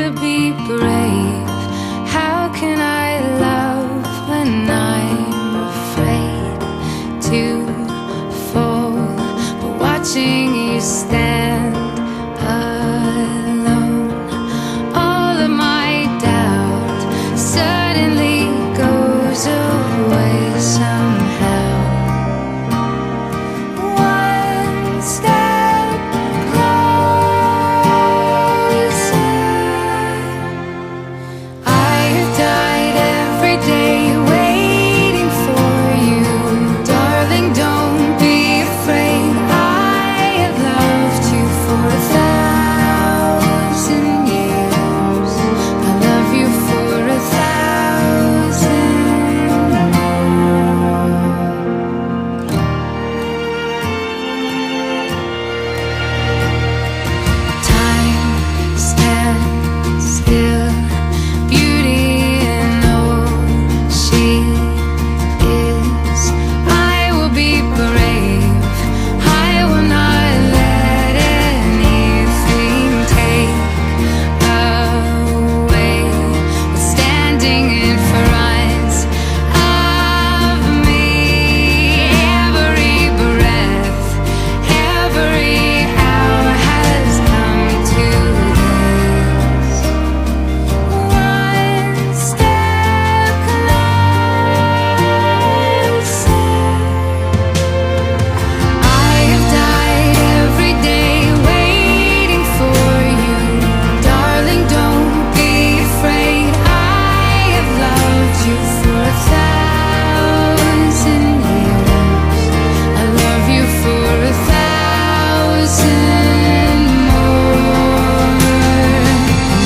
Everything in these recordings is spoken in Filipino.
to be brave. How can I love when I'm afraid to fall? But watching you stand alone, all of my doubt suddenly goes away somehow. One step closer. I have died every day waiting for you. Darling, don't be afraid. I have loved you for 1,000 years. I love you for 1,000 more. Time stands still, beauty in all she is. I will be brave. I will not let anything take away what's standing in front of me. Every breath, every hour has come to this. One step closer. I have died every day waiting for you. Darling, don't be afraid. I have loved you for 1,000 years. I love you for 1,000 more. And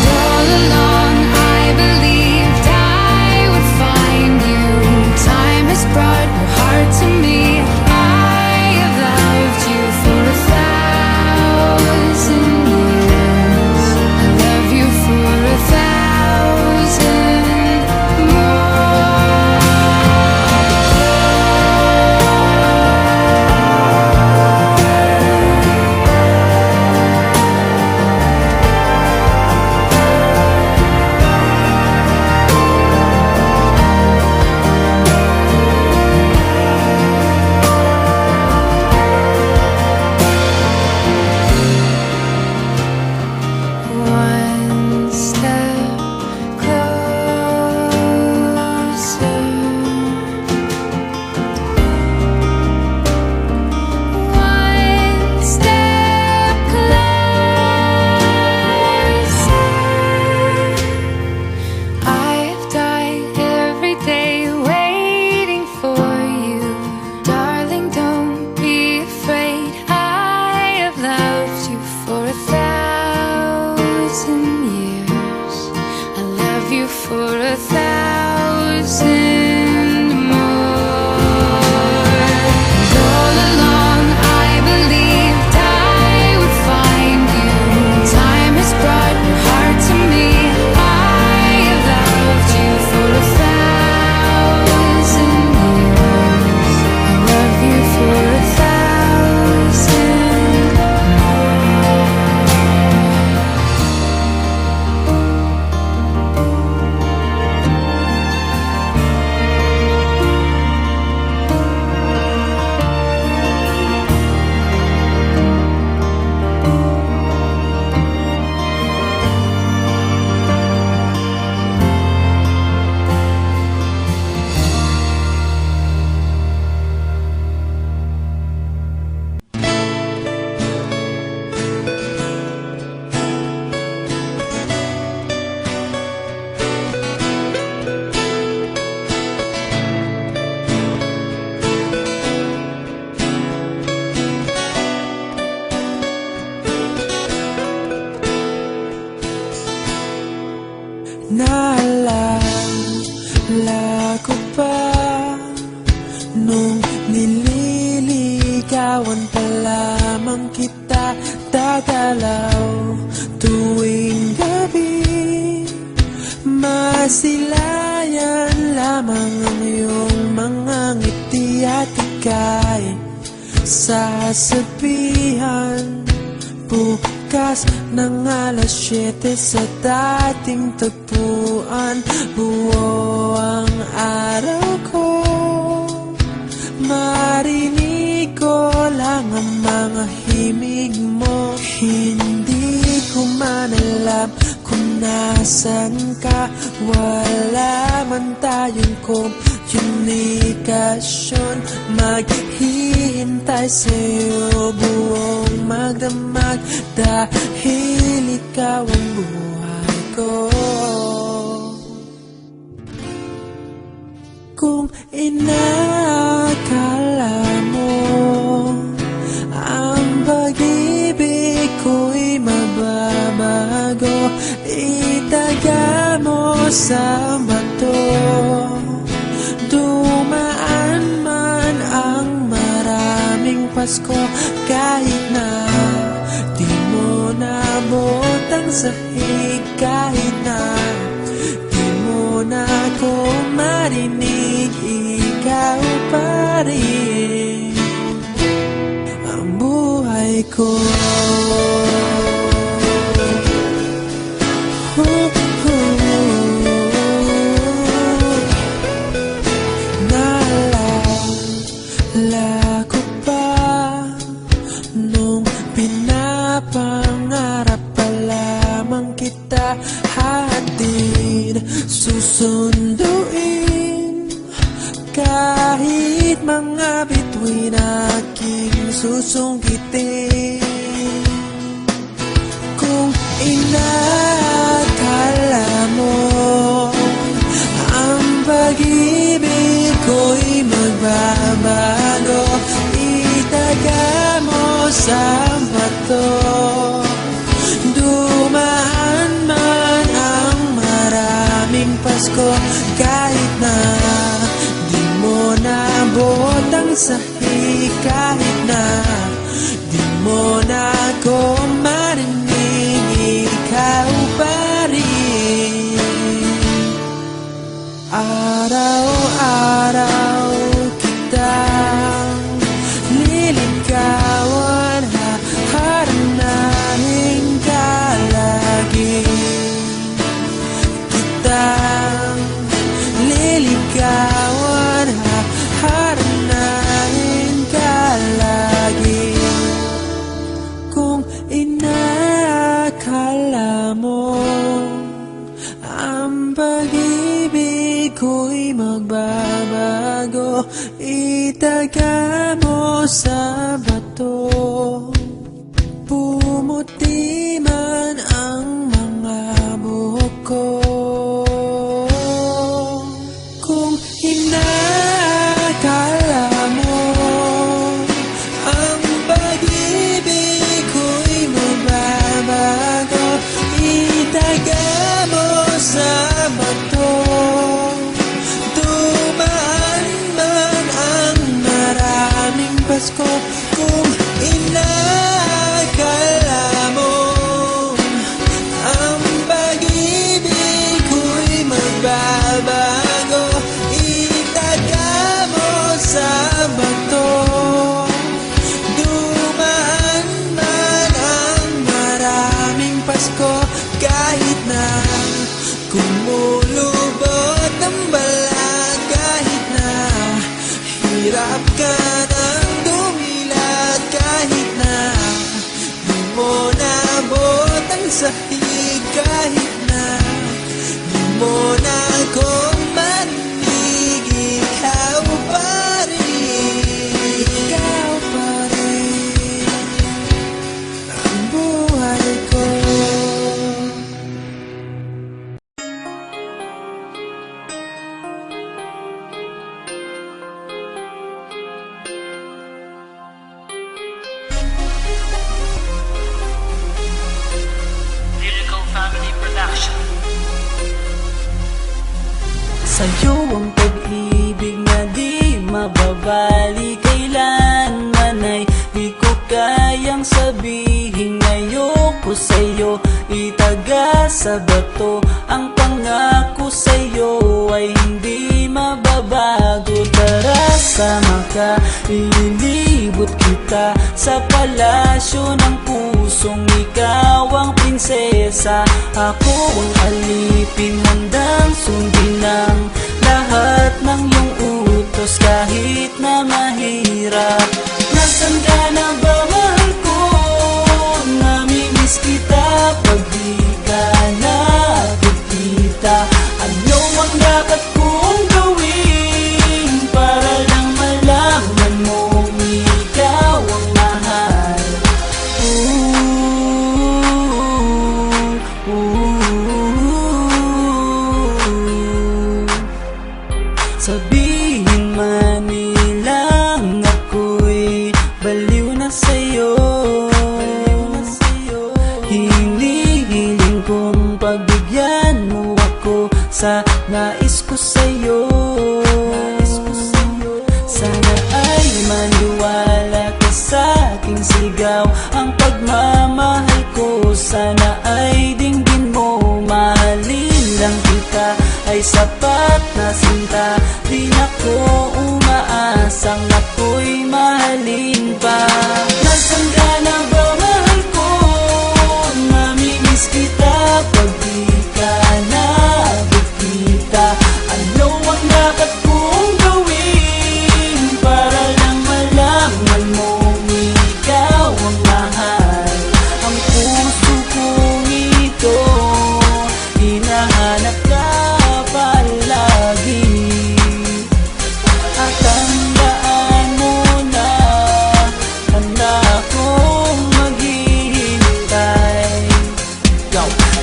all along I believed I would find you. Time has brought your heart to me. I have loved you for 1,000 years. I love you for 1,000 more. One step closer. One step closer. I have died every day waiting for you. Darling, don't be afraid. I have loved you for 1,000 years. I love you for 1,000 more. And all along I believed I would find you. Time has brought your heart to me. I have loved you for 1,000 years. I love you for 1,000 more. Naalala ko pa nung nililigawan pa lamang kita, dadalaw tuwing gabi. Masilayan lamang ang iyong mga ngiti at ika'y sasabihan bukas ng alas 7 sa dating tagpuan. Buo ang araw ko, marinig ko lang ang mga himig mo. Hindi ko man alam kung nasan ka, wala man tayong komunikasyon. Maghihintay sa'yo buong magdamag, dahil ikaw ang buhay ko. Kung inakala mo ang pag-ibig ko'y mababago, itaga mo sa bato. Dumaan man ang maraming Pasko, kahit na di mo nabot ang sahig, kahit na di mo na ako marinig, ikaw pa rin ang buhay ko. Naalala ko pa nung pinapangarap pa lamang kita, hatid, susunduin, kahit mga bituin aking susungkitin. Kung inakala mo ang pag-ibig ko'y magbabago, itaga mo sa bato. Dumaan man ang maraming Pasko, kahit na di mo nabot ang sahig, kahit na di mo na ako marinig, ikaw pa rin. Araw-araw kitang liligawan, haharanahin ka lagi. Kitang liligawan, haharanahin ka lagi. Kung inakala mo ang pag-ibig ko'y magbabago, itaga mo sa bato. Pumuti man ang mga buhok ko. Kung inakala mo ang pag-ibig ko'y magbabago, itaga mo sa bato. Dumaan man ang maraming Pasko, kung inakala mo ang pag-ibig ko'y magbabago, itaga mo sa bato. Dumaan man ang maraming Pasko, kahit na kumulubot ang balat, kahit na hirap ka ng dumilat, kahit na di mo nabot ang sahig, kahit na di mo na ako marinig, ikaw pa rin, ikaw pa rin ang buhay ko. Lyrical Family Production. Sa'yo ang pag-ibig na di mababali, kailanman ay di ko kayang sabihin ayoko ko sa'yo, itaga sa bato. Ang pangako sa'yo ay hindi mababago. Tara, sama ka, ililibot kita sa palasyo ng pusong ikaw ang prinsesa. Ako ang alipin, handang sundin ang lahat ng iyong utos kahit na mahirap. Nasaan ka na ba, mahal ko? Namimiss kita pag di ka nakikita. Ano ang dapat kong gawin para lang malaman mong ikaw ang mahal? Sabihin man nilang ako'y baliw na sa'yo, hinihiling kong pagbigyan mo ako sa nais ko sa'yo. Sana ay maniwala ka sa aking sigaw, ang pagmamahal ko sana ay dinggin mo. Mahalin lang kita ay sapat na sinta, di na ko umaasang ako'y mahalin pa. Nasaan ka na ba, mahal ko? Namimiss kita pag di ka nakikita. Ano ang dapat kong gawin para lang malaman mong ikaw ang mahal? Ang puso kong ito, hinahanap ka palagi. At tandaan mo na handa akong maghihintay.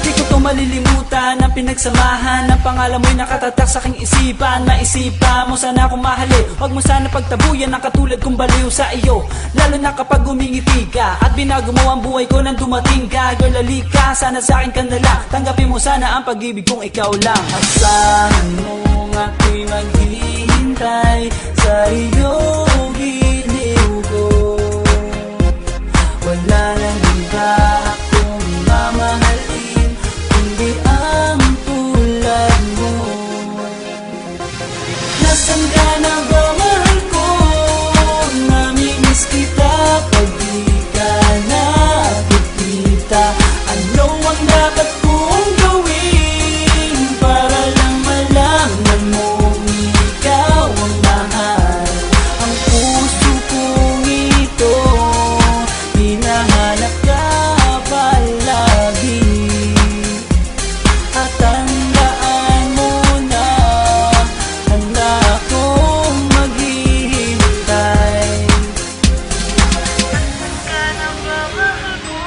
Di ko to malilimutan ang pinagsamahan ng pangalan mo'y nakatatak sa aking isipan. Maisipan mo sana akong mahalin, huwag mo sana pagtabuyan ang katulad kong baliw sa iyo. Lalo na kapag umingiti ka at binago mo ang buhay ko nang dumating ka. Girl, halika, sana sa akin ka na lang, tanggapin mo sana ang pag-ibig kong ikaw lang. Asahan mo ako'y maghihintay sa iyong giliw ko. Wala nang iba akong mamahalin kundi ang tulad mo. Nasaan ka na ba, mahal ko? Namimiss kita pag di ka nakikita. Ano ang dapat kong gawin para lang malaman mong ikaw ang mahal? Ang puso kong ito, hinahanap ka palagi. At tandaan mo na handa akong maghihintay. Ka na ba, mahal ko?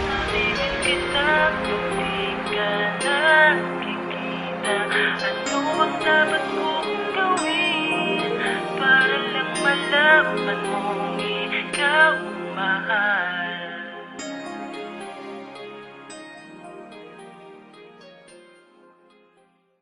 Namimiss kita kung di ka nakikita. Ano ang dapat kong gawin para lang malaman mo